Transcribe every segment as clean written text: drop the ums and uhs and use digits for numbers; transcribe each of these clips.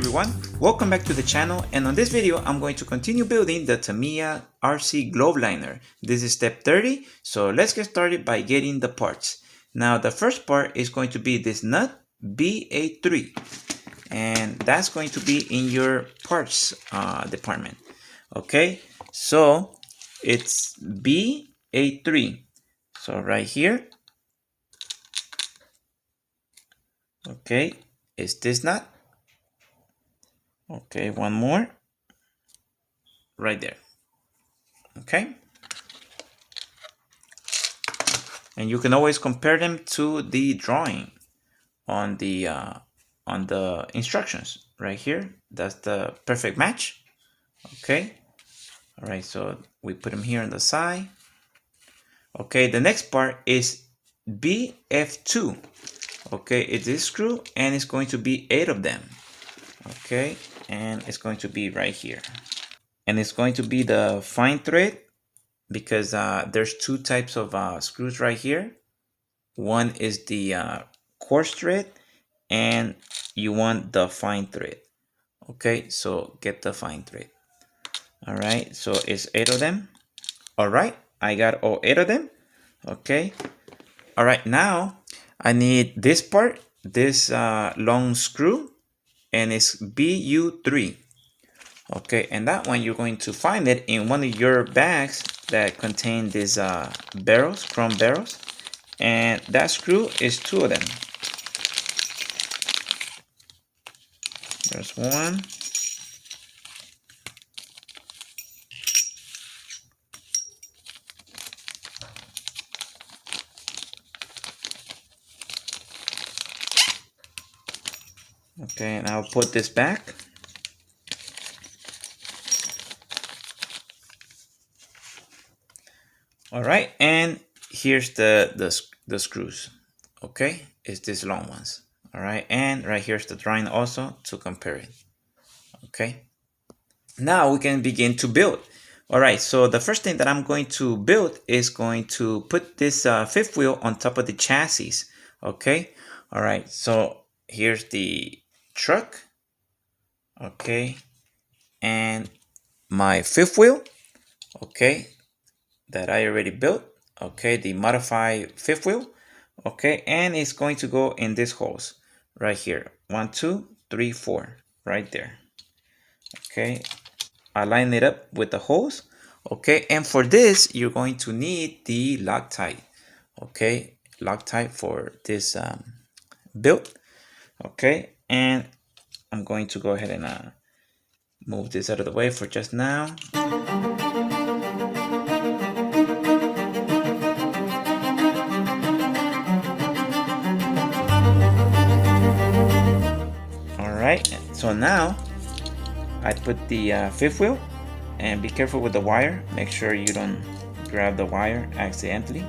everyone, welcome back to the channel, and on this video I'm going to continue building the Tamiya RC glove liner. This is step 30, so let's get started by getting the parts. Now the first part is going to be this nut BA3, and that's going to be in your parts department. Okay, so it's BA3, so right here. Okay, is this nut? Okay, one more right there. Okay, and you can always compare them to the drawing on the instructions right here. That's the perfect match. Okay, all right, so we put them here on the side. Okay, the next part is BF2. Okay, it's this screw, and it's going to be 8 of them. Okay, and it's going to be right here, and it's going to be the fine thread, because there's two types of screws right here. One is the coarse thread, and you want the fine thread. Okay, so get the fine thread. All right, so it's 8 of them. All right, I got all 8 of them. Okay, all right, now I need this part, this long screw, and it's BU3. Okay, and that one you're going to find it in one of your bags that contain these barrels, chrome barrels, and that screw is 2 of them. There's one. Okay, and I'll put this back. All right, and here's the screws. Okay, it's these long ones. All right, and right here's the drawing also to compare it. Okay, now we can begin to build. All right, so the first thing that I'm going to build is going to put this fifth wheel on top of the chassis. Okay, all right, so here's the truck. Okay, and my fifth wheel. Okay, that I already built. Okay, the modified fifth wheel. Okay, and it's going to go in these holes right here. 1, 2, 3, 4, right there. Okay, I line it up with the holes. Okay, and for this you're going to need the Loctite. Okay, Loctite for this build. Okay, and I'm going to go ahead and move this out of the way for just now. Alright, so now I put the fifth wheel, and be careful with the wire. Make sure you don't grab the wire accidentally.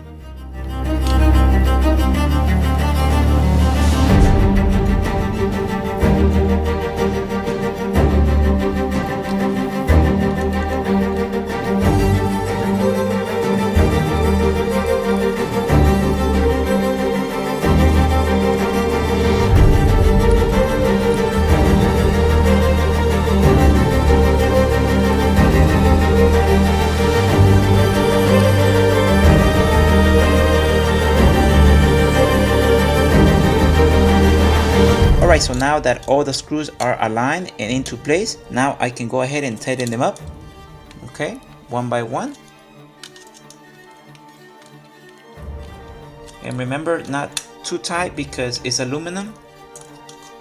Alright, so now that all the screws are aligned and into place, now I can go ahead and tighten them up. Okay, one by one. And remember, not too tight because it's aluminum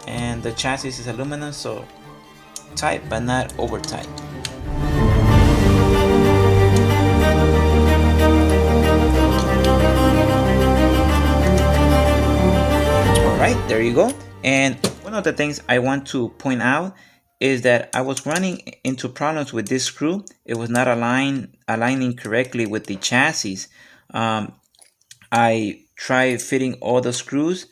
and the chassis is aluminum, so tight but not over tight. Alright, there you go. And one of the things I want to point out is that I was running into problems with this screw. It was not aligning correctly with the chassis. I tried fitting all the screws.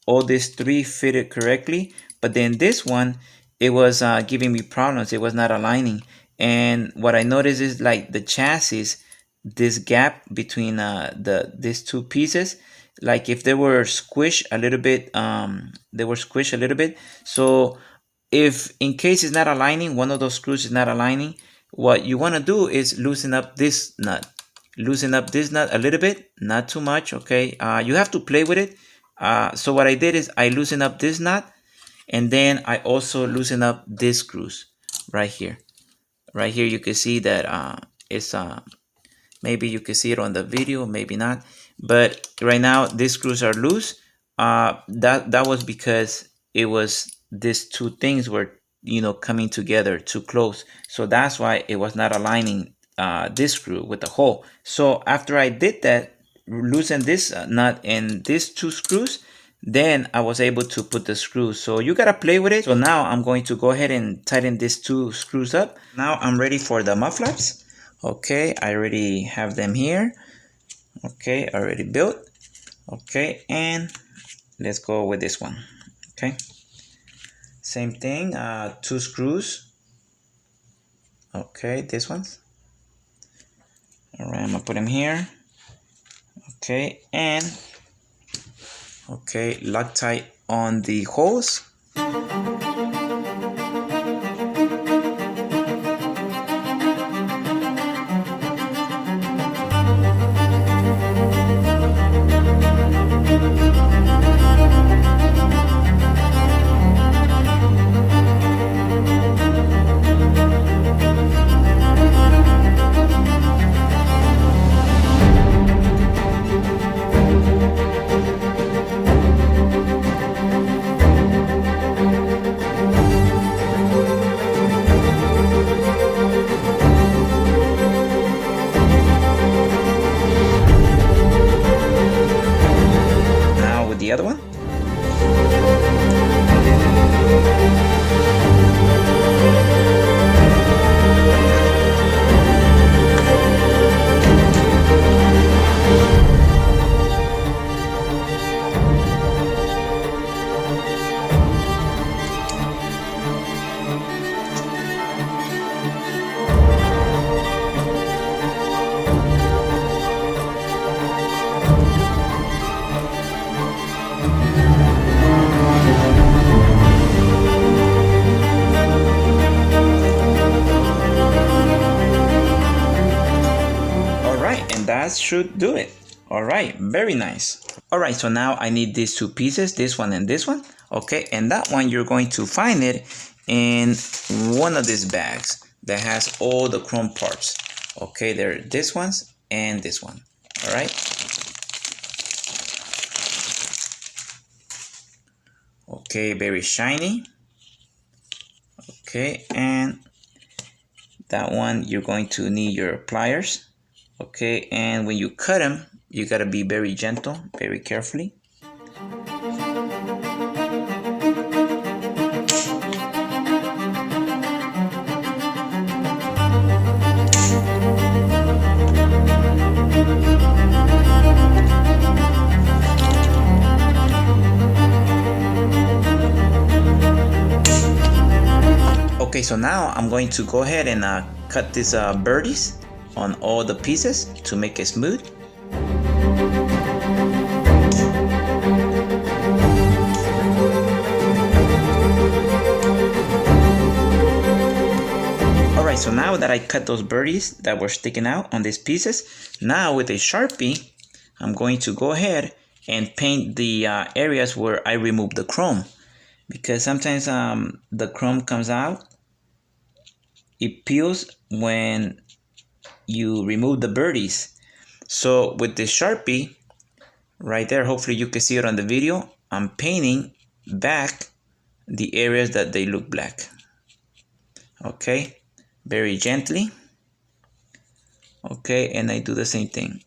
All these 3 fitted correctly, but then this one, it was giving me problems. It was not aligning. And what I noticed is, like, the chassis, this gap between these 2 pieces, like if they were squished a little bit, so if in case it's not aligning, one of those screws is not aligning, what you want to do is loosen up this nut. Loosen up this nut a little bit, not too much, okay? You have to play with it. So what I did is I loosened up this nut, and then I also loosen up these screws right here. Right here you can see that it's maybe you can see it on the video, maybe not, but right now these screws are loose. That was because it was these two things were, you know, coming together too close, so that's why it was not aligning this screw with the hole. So after I did that, loosen this nut and these two screws, then I was able to put the screws. So you gotta play with it. So now I'm going to go ahead and tighten these two screws up. Now I'm ready for the mufflers. Okay, I already have them here. Okay, already built. Okay, and let's go with this one. Okay, same thing, two screws. Okay, this one's. All right, I'm gonna put them here. Okay, and okay, Loctite on the holes. The other one. That should do it. All right, very nice. All right, so now I need these two pieces, this one and this one. Okay, and that one you're going to find it in one of these bags that has all the chrome parts. Okay, there are this ones and this one. All right. Okay, very shiny. Okay, and that one you're going to need your pliers. Okay, and when you cut them, you gotta be very gentle, very carefully. Okay, so now I'm going to go ahead and cut these birdies on all the pieces to make it smooth. Alright, so now that I cut those birdies that were sticking out on these pieces, now with a Sharpie, I'm going to go ahead and paint the areas where I removed the chrome. Because sometimes the chrome comes out, it peels when you remove the birdies. So with this Sharpie right there, hopefully you can see it on the video, I'm painting back the areas that they look black. Okay, very gently. Okay, and I do the same thing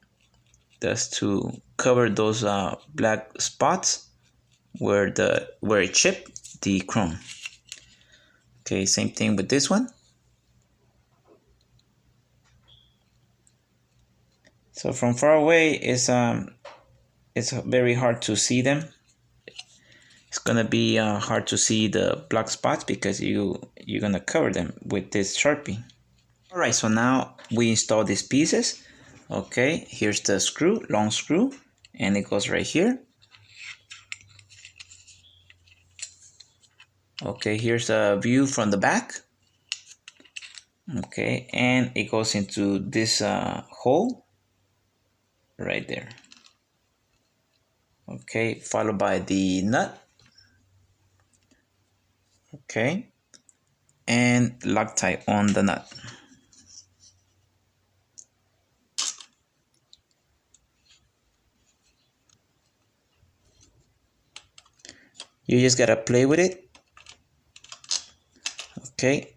just to cover those black spots where it chipped the chrome. Okay, same thing with this one. So from far away, it's very hard to see them. It's gonna be hard to see the black spots because you're gonna cover them with this Sharpie. All right, so now we install these pieces. Okay, here's the screw, long screw, and it goes right here. Okay, here's a view from the back. Okay, and it goes into this hole right there. Okay, followed by the nut. Okay, and Loctite on the nut. You just gotta play with it. Okay,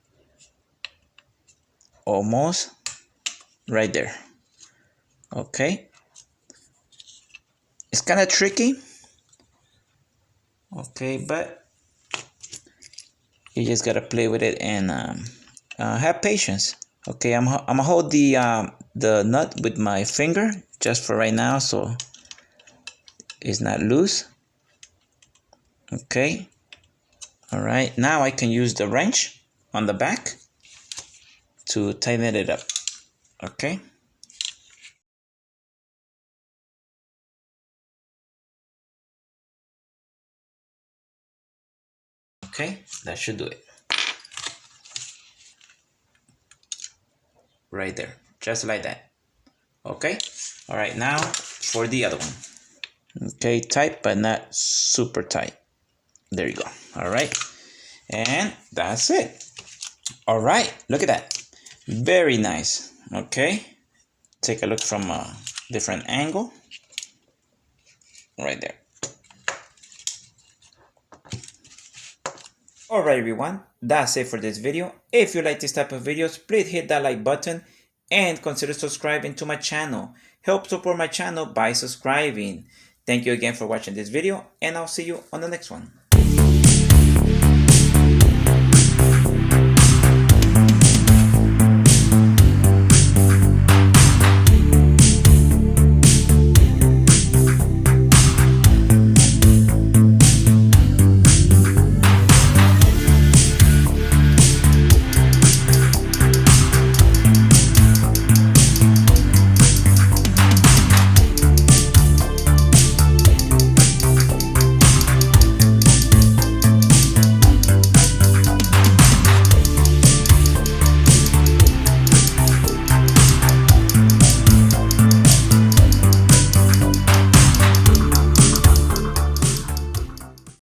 almost right there. Okay, it's kind of tricky. Okay, but you just gotta play with it and have patience. Okay, I'm gonna hold the nut with my finger just for right now, so it's not loose. Okay, all right. Now I can use the wrench on the back to tighten it up. Okay. Okay, that should do it. Right there, just like that. Okay. All right. Now for the other one. Okay, tight but not super tight. There you go. All right, and that's it. All right, look at that. Very nice. Okay, take a look from a different angle. Right there. Alright everyone, that's it for this video. If you like this type of videos, please hit that like button and consider subscribing to my channel. Help support my channel by subscribing. Thank you again for watching this video and I'll see you on the next one.